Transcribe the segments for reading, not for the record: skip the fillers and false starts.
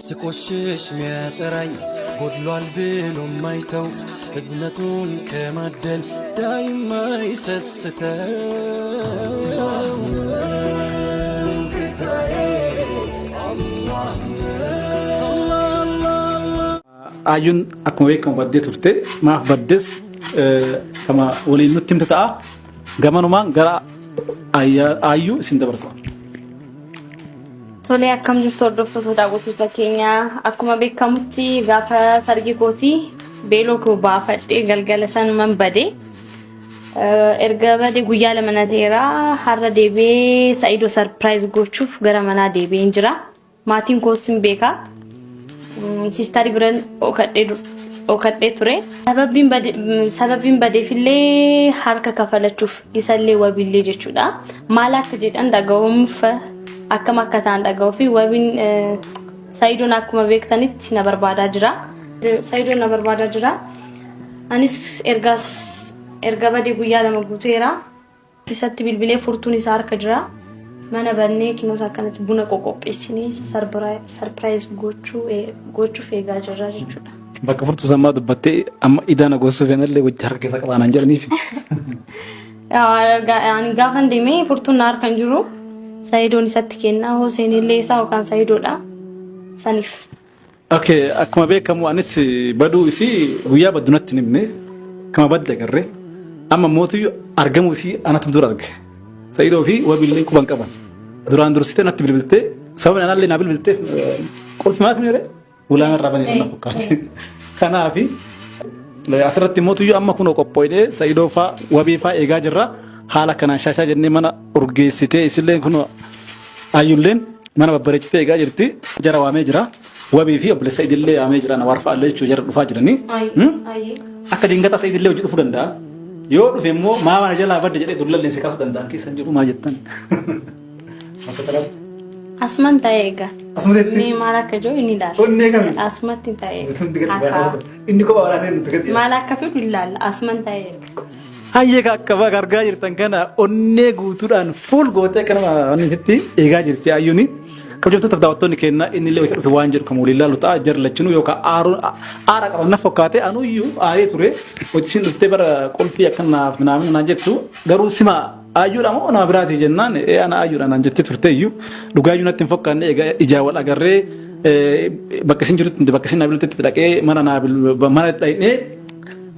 ስቆሽሽ ሚያጠራኝ ጎድሏል ብሎ ማይተው እዝነቱን ከማደል ዳይማ ይሰስተው ayun akkuma beekamu baddee turte maaf baddes kama waliin nutti himte ta'a gamanumaan gara ayyuu isin dabarsa. Tole akkam jirtu hordoftoota daawwattoota keenya akkuma beekamutti gaafa sargi kootii beeloo koo baafadhee galgala sanumaan badee erga badee guyyaa lama na ta'eera har'a deebi'ee Sa'iidoo sarpiraayiz gochuuf gara manaa deebi'een jira maatiin koos hin beeka sistarii biraan okadhee ture sababiin badeefillee harka kafalachuuf isallee wabiillee jechuudha maal akka jedhan dhaga'uuf akkam akka ta'an dhaga'uu fi wabiin Sa'iidoon akkuma beektanitti na barbaadaa jira Sa'iidoon na barbaadaa jira anis erga badee guyyaa lama guuteera isatti bilbilee furtuun isaa harka jira mana bannee kinoota akkanatti buna qoqopheessinee sarpiraayiz gochuuf eegaa jirra jechuudha. Bakka furtuu sammaa dubbattee amma idaana gosuuf yanallee wajji harka keessa qabaanaan jedhaniif. Ani gaafa deemee furtuun harka hin jiru Sa'iidoon isatti kennaa Hoseen illee isaa yookaan Sa'iidoodha saniif. Okay akkuma beekamu anis baduu isii guyyaa baddunatti nimne kama badda garree amma mootii argamuu isii anatu dura arge. Sa'iidoo fi wabiillee kuban qaban duraan dursitee natti bilbiltee sababni anallee naa bilbiltee qulfi maaf ni ulaan irraa banii kana fakkaate kanaaf asirratti mootii amma kunoo qophooydee Sa'iidoo faa wabii faa eegaa jirra haala kanaan shaashaa jennee mana urgeessitee isillee kunoo ayyulleen mana babbareechitee eegaa jirti jara waamee jira wabii fi obboleessa Sa'iidillee waamee jira na warfaallee jechuudha jara dhufaa jiranii akka dingata Sa'iidillee hojii dhufuu danda'a. Yoo dhufe immoo maama jalaa badde jedhee dullalleen si kaasuu danda'an keessan jiru maa jettan. Asuman ta'ee egaa. Asumatti. Ni maal akka jiru inni ilaala. Onnee kami. Asumatti ta'ee. Inni kophaa waraasee nuti gadi. Maal akka fidu ilaala asuman ta'ee egaa. Hayyee akka gargaa jirtan kana onnee guutuudhaan fuul gootee kanuma wanni itti eegaa jirti ayyuuni. Kabajamtoota daawwattoonni keenya inni illee dhufe waan jedhu kan waliin ilaalu ta'a jarri lachinuu yookaan aara qaban na fakkaate anuyyuu aaree ture hojisiin dhuftee bara qulfii akkanaaf naamni naan jettu garuu sima ayyuudha moo nama biraati jennaan ana ayyuudha naan jettee turte iyyuu dhugaayyuu natti hin fakkaanne egaa ijaa wal agarree bakka isin jirutti bakka isin naabilitti dhaqee mana dhaqnee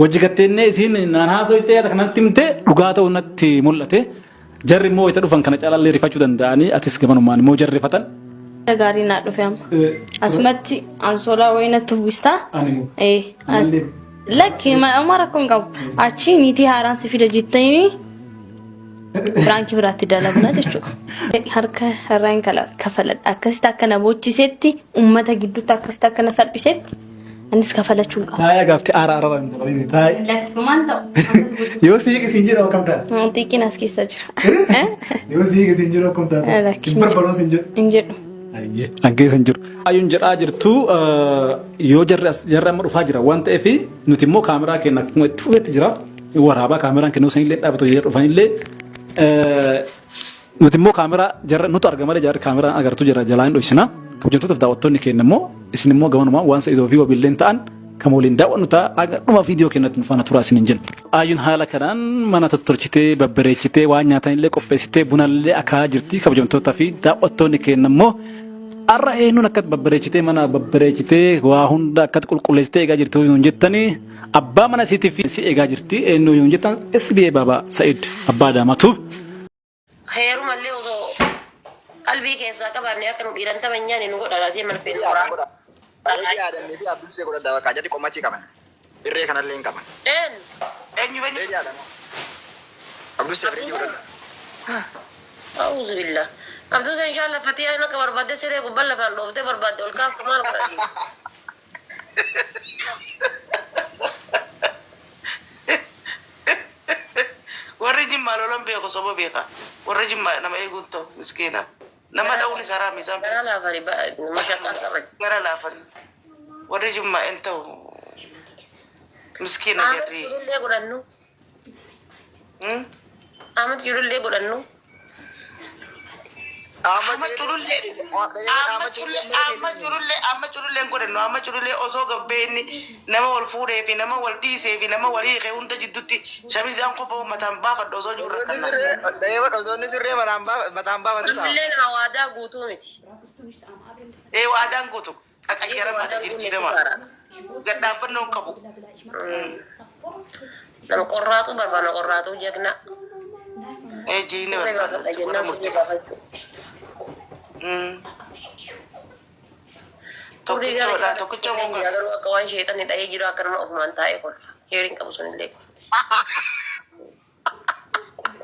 wajji gatteenee isiin naan haasoittee yaada kanatti himte dhugaa ta'uu natti mul'ate jarri immoo itti dhufan kana caalallee rifachuu danda'anii atis gabanumaan immoo jarri rifatan. Gaarii naa dhufe amma asumatti ansoolaa wayinatti uwwistaa lakki mara kun qabu achi niitii haaraan si fida jettanii firaankii biraatti dalagna jechuudha harka irraan kafaladha akkasitti akkana bochisetti uummata gidduutti akkasitti akkana salphisetti anis kafalachuun qaba. Taa'ee gaafte aara hin dabalini taa'ee. Lakkumaan ta'u. Yoo siiki siin jedhu akkam ta'a? Xiqqin as keessa jira. Yoo siiki siin jedhu akkam ta'a? Hin barbaadu siin jedhu. Hin jedhu. Anggeessan jiru. Ayyuun jedhaa jirtu yoo jarri amma dhufaa jira waan ta'eef nuti immoo kaameraa keenya akkuma itti fufetti jira waraabaa kaameraan keenya sanillee dhaabatu dhufanillee nuti immoo kaameraa jarra nuti argamale jarri kaameraan agartu jira jalaan dhoysina kabajamtootaaf daawwattoonni keenya immoo isin immoo gamanuma waan Sa'iidoo fi wabiilleen ta'an kan waliin daawwannu ta'a dhuma viidiyoo keenyatti nufaana turaa isin hin jennu. Ayyuun haala kanaan mana tottolchitee babbareechitee waan nyaatanillee qopheessitee bunallee akaa jirti kabajamtootaa fi daawwattoonni keenya immoo arra eenyuun akka babbareechitee mana babbareechitee waa hunda akka qulqulleessitee eegaa jirtu yoo jettanii abbaa mana isiitiif si eegaa jirti eenyu yoo jettan SBA Baba Sa'iid abbaa daamatu. Heerumallee osoo qalbii keessaa qabaannee akka nu dhiiran taphanyaan nu godhalaatee marfee duraa. Bareedee yaadannee fi abdulsee godhadhaa bakka jadi qomachi qaban. Irree kanallee hin qaban. Eenyu bani? Abdulsee bareedee godhadhaa. A'uuzu billah. Abdulsee inshallah Fatiyaa akka barbaadde siree gubbaa lafaan dhooftee barbaadde ol kaaftu maal godhani? Warri Jimmaa lolan beeku soba beeka. Warri Jimmaa nama eeguun ta'u miskiina. Nama dha'uun isaa raamisaan. Gara laafani mashaqaa qaban. Gara laafani. Warri Jimmaa en ta'u miskiina jarri. Ahmad Julullee godhannu. Ahmad Julullee godhannu. Ahmad Julullee godhannu amma curulee osoo gabbeenni nama wal fuudhee fi nama wal dhiisee fi nama walii hiikee hunda jidduutti shamizaan qofa mataan baafadhu osoo jiru rakkannaa. Daa'ima osoonni surree mataan baafatu isaa. Illee nama waadaa guutuu miti. Waadaan guutu qaqayyaramaadha jijjiirama. Gadhaabbannoon qabu. Nama qorraatu barbaada qorraatu jagna. Jiini barbaada. Tokkicha muka. Garuu akka waan sheexanni dha'ee jiru akka nama ofumaan taa'ee kolfa. Keeriin qabu sun illee.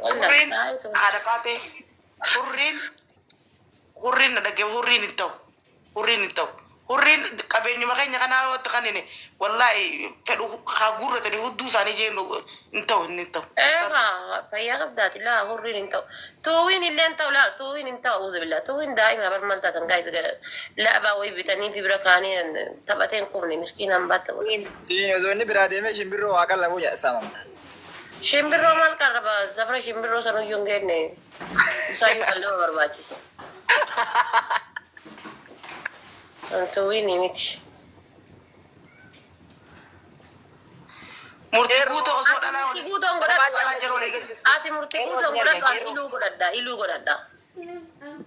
Hurriin haadha kaatee hurriin na dhaggeef hurriin hin ta'u. Hurriin hin ta'u. Hurriin qabeenyuma keenya kanaa wanta kanine wallaahi fedhu haa guurratanii hudduu isaanii jennu hin ta'u hin ta'u. Fayyaa qabdaati laa hurriin hin ta'u. Tuuwiin illee hin ta'u laa tuuwiin hin ta'u uzubilaa tuuwiin daa'ima bar maal taatan gaa'is laabaa wayii bitanii fi bira kaanii taphatee hin qubne miskiinaan baatta godhe. Siin osoo inni biraa deemee shimbirroo waa qallabuu jedhama. Shimbirroo maal qarraba safara shimbirroo sanuyyuu hin geenne isaayyuu qallaba barbaachisa. Tuuwiin miti. Murtii guutuu osoo dhalaa Murtii guutuun godhadha. Ati murtii guutuun godhadha iluu godhadha iluu godhadha.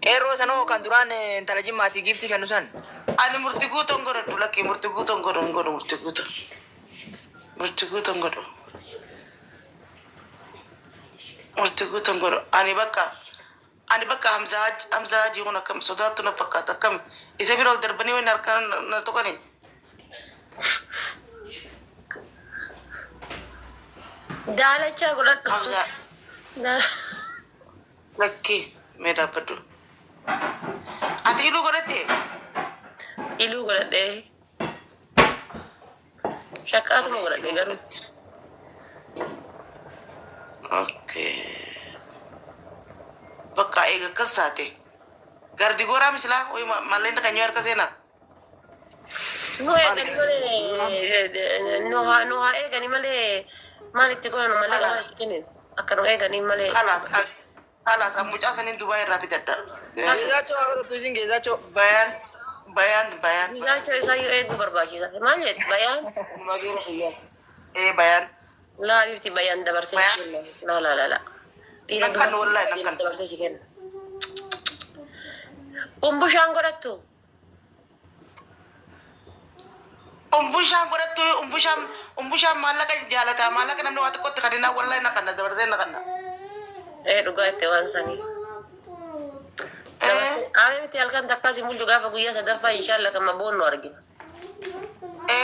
Qeerroo sanoo kan duraan intala jimmaatii giiftii kennu san. ani murtii guutuun godhadhu lakkii murtii guutuun godhu murtii guutuun. Murtii guutuun godhu. Murtii guutuun godhu ani bakka Hamzaa jiruun akkam sodaattu na fakkaata akkam isa bira ol darbanii wayna harkaan na tuqanii. Daalacha godhadhu. Hamzaa lakkii mee dhaabbadhu. Ati iluu godhattee? Iluu godhadhee. Shakkaatuma godhadhee garuu. Okay. Bakka eega akkas taate gardi gooraa misilaa hoyi malleen kanyoo harka seenaa. Nu eegani malee nu haa eegani malee maalitti godhanu malee gaas kennin akka nu eegani malee. Halas ammucaa saniin Dubaay irraa bitadha. Geezaachoo haa godhattu isin geezaachoo. Bayaan. Geezaachoo isaayyuu eeguu barbaachisa. Maal jedhu bayaan? Bayaan. Laa bifti bayaan dabarsee kenna. La. Nakkan wallahi nakkan. Dabarsee si kenna. Umbushaan godhattu. Umbushaan godhattu umbushaan maallaqa jaalataa maallaqa namni waa xiqqootti kadinaa wallahi nakkanna dabarsee nakkanna. Dhugaa itti waan sanii. Ame miti halkan takkaa si mul'u gaafa guyyaa sadaffaa inshaallah kan maboonnu argina.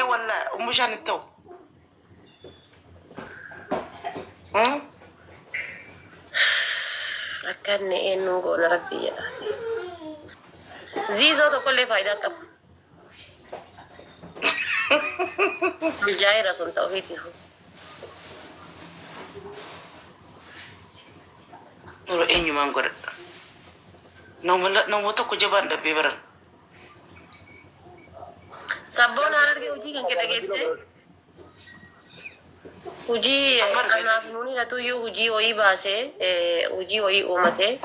Wallahi umbushaan hin ta'u. Akkanni eenyuun goona rabbii jedhaati. Ziizoo tokkollee faayidaa qaba. Bilchaa'eera sun ta'uu fiitiifu. Yeroo eenyumaan godhadha. Nama tokko jabaan dhabbee baran. Sabboon harargee hojii kan keessa geesse. Hojii kanaaf nuni latuyyuu hojii wayii baasee hojii wayii uumatee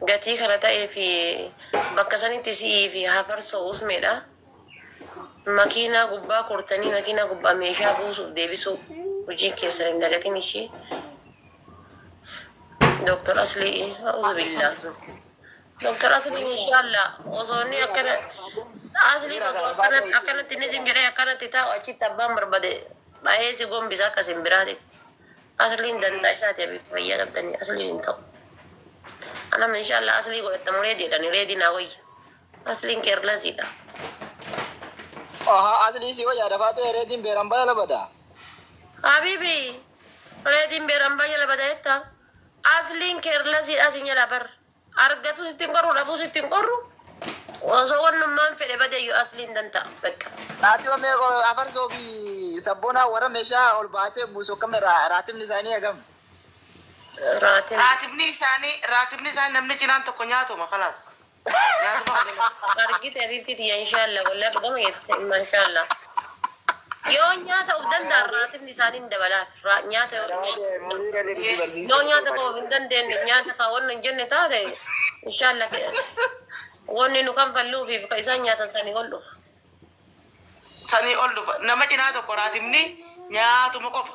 gatii kana ta'ee fi bakka sanitti si'ii fi hafarsoo usmeedha. Makiinaa gubbaa kortanii makiinaa gubbaa meeshaa buusuuf deebisuu hojii keessan hin dagatin ishee. Doktor Asli, auzubillah. Doktor Asli inshaallah osoonni akkana Asli akkanatti inni simbiree akkanatti taa'u achitti abbaan barbaade baay'ee si gombisa akka simbiraatitti. Asliin danda'a isaati abifti fayyaa qabdanii Asliin hin ta'u. Anam inshaallah Aslii godhattamu reediidhaan reedii naa wayya. Asliin keerlasiidha. Aslii si wayyaa dafaa ta'e reediin beeran baay'ee labada. Habibi reediin beeran baay'ee labada jetta. Asliin keerlasiidha si nyala bar. Argatu sittiin qorru dhabuu sittiin qorru. Osoo wannummaan fedhe badayyu Asliin danta'a bakka. Raati wamee afarsoo fi sabboonaa warra meeshaa ol baatee buusu akkam raatimni isaanii hagam. Raatibni isaanii namni cinaan tokko nyaatuma kalaas. Argite abibtiti inshaallah wallahi dhugama jette inshaallah. Yoo nyaata of danda'a raatibni isaanii hin dabalaaf nyaata yoo nyaata koo hin dandeenye nyaata kaawwannu hin jenne taate inshaallah wanni nu kan falluufiif ka isaan nyaatan sanii ol dhufa. sanii ol dhufa nama cinaa tokko raatimni nyaatuma qofa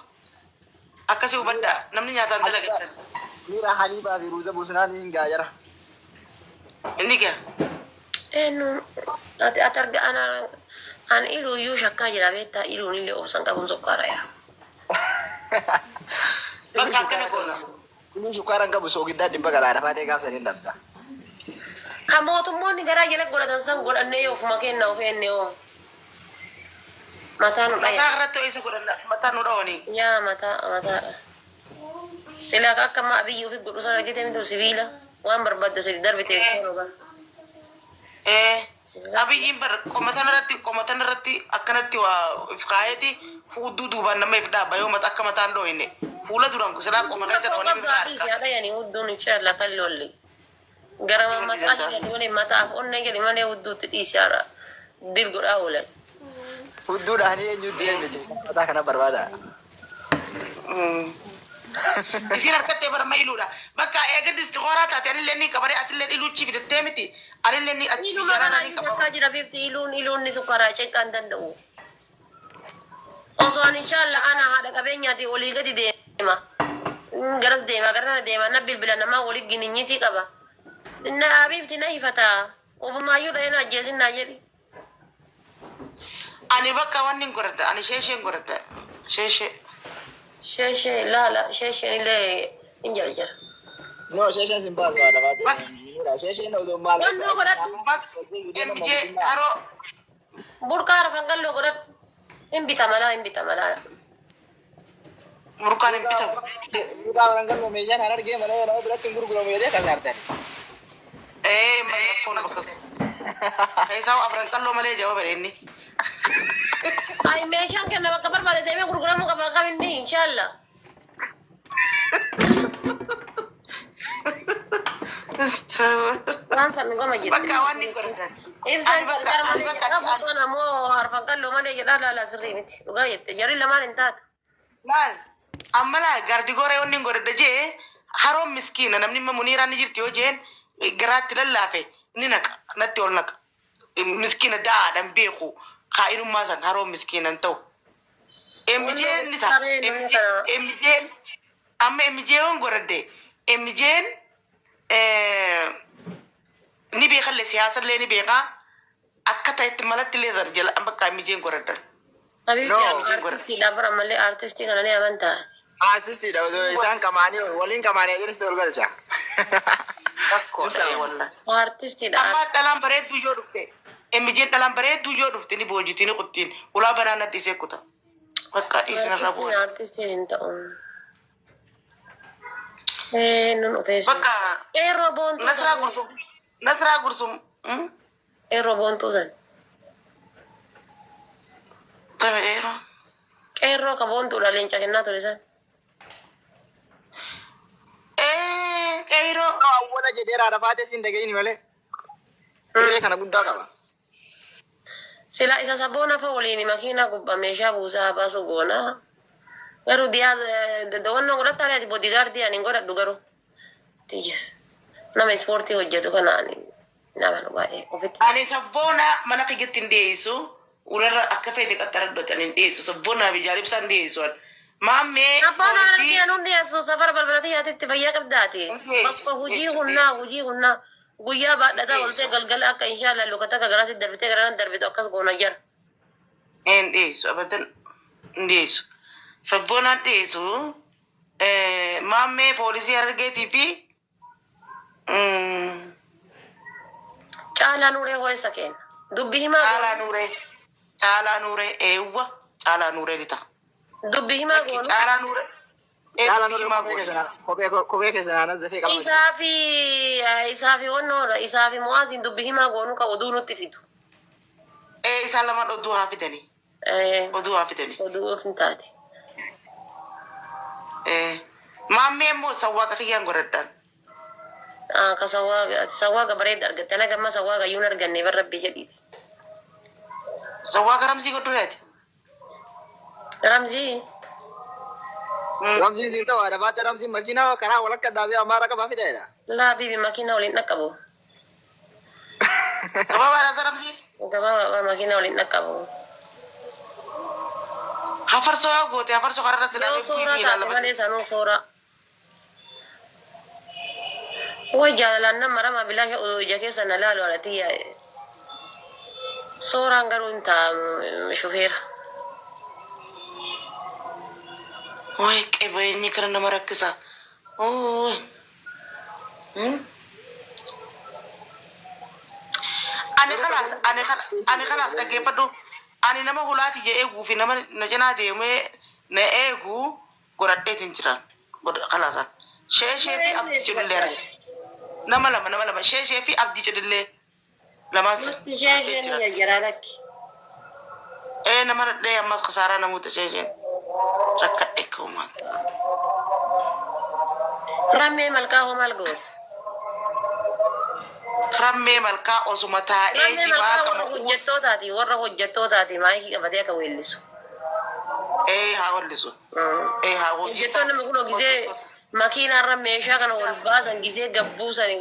akkasii hubadhaa namni nyaataan dalageessan. Mira Haliba fi Ruuza Buusnaan hin gaajara. Inni gaa. Enu ati arga an ilu yu shakkaa jira beektaa iluun illee obsan qabuun sukkaara yaa. Bakka akkana goona. Inni sukkaara hin qabu soogiddaa dhibba galaadha faatee gaafsan hin dhabda. Kan mootummoonni garaa jala godhatan san godhannee ofuma kenna of enne oo. Mataa nu dhaya. Mataa irratti isa godhanna mataa nu dhawanii. Yaa mataa. Silaa akka amma abiyyi ofii godhu sana argite mitu sibiila waan barbaadde sadi darbite seeroba. Abiyyiin bar qomatan irratti akkanatti waa if kaayeti fuudduu duubaan nama if dhaabba yoo mata akka mataan dhooyine fuula duraan silaa qoma keessa dhawanii if dhaabba. Yaada yani hudduun inshallah kan lolli. Gara mataa jedhani wani mataaf onnee jedhi malee hudduutti dhiisaara dirgodhaa oolan. Hudduudhaan eenyu deemite mataa kana barbaada. Isin harkattee barama iluudha. Bakka eegadis qoraa taate anillee ni qabare atillee iluuchi fitattee miti. Anillee ni achi jarana ni qabama. Jira bifti iluun ni sukkaraa ceeqaan danda'u. Osoo inshallah ana haadha qabeenyaati olii gadi deema. Garas deema na bilbila namaa walii gininyitii qaba. Na bifti na ifata. Ofumaayyuu dhahee na ajjeesin naa jedhi. Ani bakka waan hin godhadha. Ani sheesheen godhadha. Sheshe lala sheshe ile injal. No, sheshe simbazo ada baadhi. Mira, sheshe na uzo mala. Wando godat MJ aro burkar fangallo godat imbita mala. Burkan imbita. Burkar fangallo mejan harar ge mala na berat guru meja kan artan. Makon bakas. Kaisau abran kallo male jawab ini. Ay mejan kan nama kabar pada demi guru mu kabar kami ni insyaallah. Lansan nggak majid. Bakawan ni korban. Ibsan bakar mana kamu tuh namo harfan kan lo mana jadi lala sering itu. Luga itu jadi lama entat. Mal, amala gardi gore onni gore daje harom miskina namni munira ni jirti ojen garati lallafe ni nak natti ol nak miskina da dan beku khairun masan harom miskinan taw. MJ ni ta MJ amma MJ on gore de MJ ni be khalle siyasa le ni be ka akkata itmalat le darjal ambaka MJ gore dal. Tapi artisti dapat amalle artisti kan ane amanta. Artisti dah tu isan kamani, walin kamani aja ni seorang kerja. Aku wallah. Artisti dah. Amma dalam bered tujuh dufte. MJ dalam bered tujuh dufte ni bojuti ni kutin. Ulah banana di sekuta. Maka isna rabu. Artisti entah. Nono pes. Maka. Robon tu. Nasra gursum. Robon tu kan. Tapi Ero kabon tu dah lencah kena tulisan. Ero. Awal aja dia ada pada sini daging ini malah. Dia kan gunda kah? Sila isa sabona fa wali ni makina kubba mesha busa basu gona. Garu dia doon no gorat tare di bodyguard dia ni gorat dugaru. Tijis. Nama sporti hojjetu kana ni. Nama bae. Ani sabona mana kigetin dia isu. Ular akka fete katara dotan ini so sabona bijarib san dia isu. Mame. Apa nanti anu dia so safar berarti hati tifaya kabdati. Pas huji hunna. Guya ba dada ulte galgal akka inshallah lokata ka garasi darbite garan darbite akas gona jar. En isu abadan isu. Sabona isu mame polisi arge tipi. Cala nure hoy saken. Dubbi hima Cala nure ewa cala nure dita. Dubbi hima gonu. Cala nure. Cala nure kobe ke sana nazafi kalau. Isafi ono isafi muazin dubbi hima gonu ka odu nutti fitu. Isalama odu hafidani. Odu hafidani. Odu fintati. Mamme mo sawaga kiyan goraddan. Kasawaga bareed argattana gamma sawaga yuun arganne bar rabbi jedhiti. Sawaga ramzi godurati. Ramzi sinta wada bata Ramzi makina kana wala kadabi amara ka bafi daida. La bibi makina ulin nakabo. Gaba wala Ramzi? Gaba makina ulin nakabo. Hafarso yoo goote hafarso kararra Yoo silaa suuraa taate malee sanuu suuraa. Way jaalalaan nama rama bilaasha ija keessa na laalu alatti suuraan garuu hin taa'amu shufeera. Way qibeenyi kana nama rakkisa. Ani kanas dhaggeeffadhu. Ani nama hulaati je eeguu fi nama na cinaa deemee na eeguu godhadheetiin jiran. Kalaasan. Sheeshee fi abdii jedhullee arse. Nama lama. Sheeshee fi abdii jedhullee lamaan san. Sheesheen jajjaraa lakki. Nama dhadhee ammas kasaaraa namoota sheesheen. Rakkadhee ka'umaan ta'a. Rammee malkaa hoo maal goote? Rammee malkaa osuma taa'ee jibaa qaba. Warra hojjettootaati maayikii qabatee akka weellisu. Haa weellisu. Haa hojjettoonni nama kun gisee makiinaarra meeshaa kana ol baasan gisee gabbuusan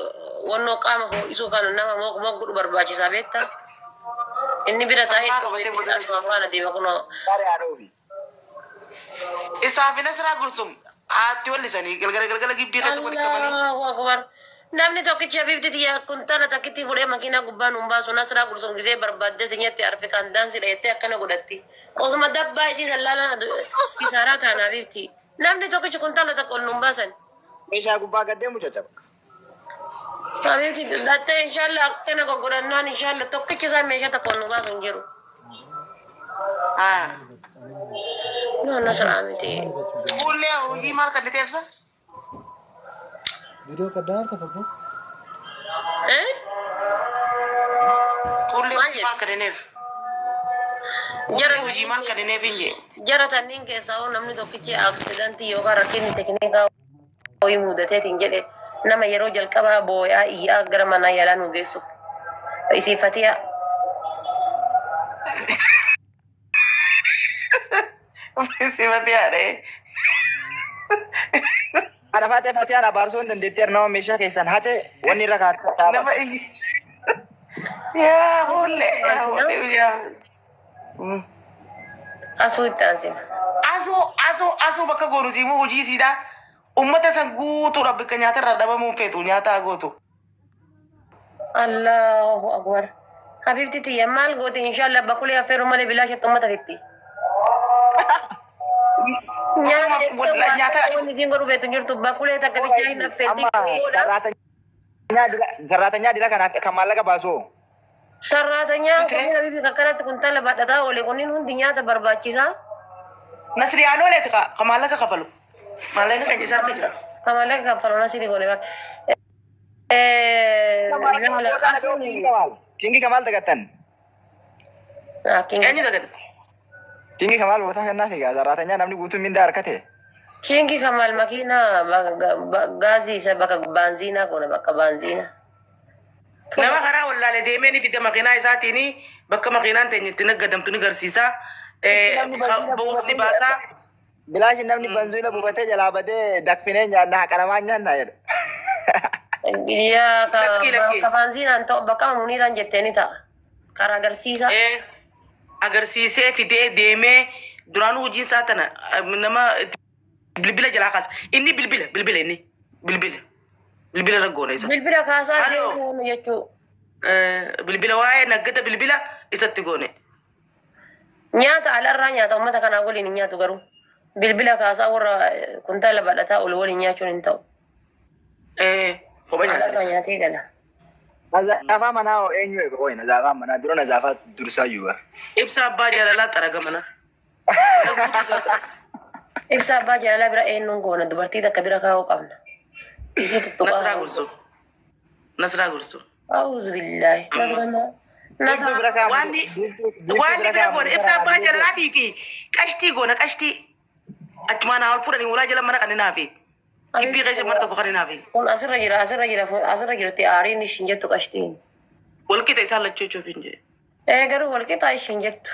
wannoo qaama ho'isuu kana nama moggodhu barbaachisaa beektaa? Inni bira taa'ee faana deema kunoo. Isaaf Nasraa Gursum haatti wallisanii galgala gibbii irratti walitti qabanii. Namni tokkichi Habiibti kuntaala takkitti fuudhee makiinaa gubbaan hin baasu Nasraa Gursum gisee barbaaddee tinyatti arfe kan daansi dheettee akkana godhatti. Osuma dabbaa isii sallaalaan bisaaraa ta'an Habiibti. Namni tokkichi kuntaala takka ol hin baasan. Meeshaa gubbaa gaddeemu caccaba. Habiibti dhattee inshaallah akkana goggodhannaan inshaallah tokkichi isaa meeshaa takka ol hin baasan jiru. No, Nasraa miti. Fuullee hojii maal kan teebsa? Video kadar tak apa? Fuullee hojii maal kan deneef? Hojii maal kan deneef hin jee? Jara tanniin keessaa namni tokkichi aksidantii yookaan rakkinni teeknikaa ho'i mudateetiin jedhe nama yeroo jalqabaa boo'aa iyyaa gara manaa yaalaa nu geessu. Isiifatiyaa. Isiifatiyaa dhee. Ada fatih ada barson dan deter nama meeshaa keessan hate wanni irra kaata. Nama iyyi. Yaa fuullee yaa. Asuu itti aansina. Asuu bakka goonu siimuu hojii isiidha. Ummata san guutuudha bakka nyaata irraa dhabamuun feetu nyaata gootu. Allahu akbar. Habiibti tiyya maal goote inshaallah bakulee affeeru malee bilaashatti ummata fitti. Nyaata wanni siin godhu beetu jirtu bakulee takka bichaa hin affeetti. Sarraatanya dila kan maallaqa baasu. Sarraatanya kunniin Habiibti kakkanatti kuntaala badhataa oole kunniin hundi nyaata barbaachisaa. Nasriyaan ooleeti ka maallaqa kafalu. Maallaqni kan isaatti jira. Ka maallaqa kafalu nasiri goone bara. Kingi Kamal dagatan. Eenyu dagatan? Kingi Kamal boota kennaa fi sarraatanya namni guutuu mindaa harkate. Kingi Kamal makiinaa gaazii isa bakka baanziinaa goona bakka baanziinaa. Nama karaa wallaalee deemee ni fidda makiinaa isaatiin bakka makiinaan teenyetti naggadamtu ni garsiisa. Buufni baasaa. Bilaashi namni banzuila buufatee jalaa badee dakfinee nyaanna haqalamaan nyaannaa jedhu. Yaa ka baanziinaan ta'u bakka muniiraan jetteeni ta'a. Karaa agarsiisa. Agarsiisee fidee deemee duraan hojii isaa tana nama bilbila jalaa kaasa. Inni bilbila inni. Bilbila raggoona isa. Bilbila kaasaa deemu jechuu. Bilbila waa'ee naggata bilbila isatti goone. Nyaata alarraa nyaata uummata kanaa waliin hin nyaatu garuu. Bilbila kaasaa warra kuntaala badhataa ol waliin nyaachuun hin ta'u. Kopha nyaata. Alarraa nyaatee gala. Nazaafaa manaa eenyu eega ooyi nazaafaa manaa dura nazaafaa dursaa yuuba. Ibsa abbaa jaalalaa xaraga mana. Ibsa abbaa jaalalaa bira eenyuun goona dubartii takka bira kaa'uu qabna. Isii tuttuqaa. Nasraa Gursum. Auzu billaahi. Waan bira goone ibsa abbaa jaalalaatii fi qashtii goona qashtii. Achumaan haal fuudhanii ulaa jala mana kan hin hafe. Gibbii keessa mana tokko kan hin hafe. Kun asirra jirti aariin ishin jettu qashtiin. Walqixa isaan lachuuchuuf hin jee. Garuu walqixa ishin jettu.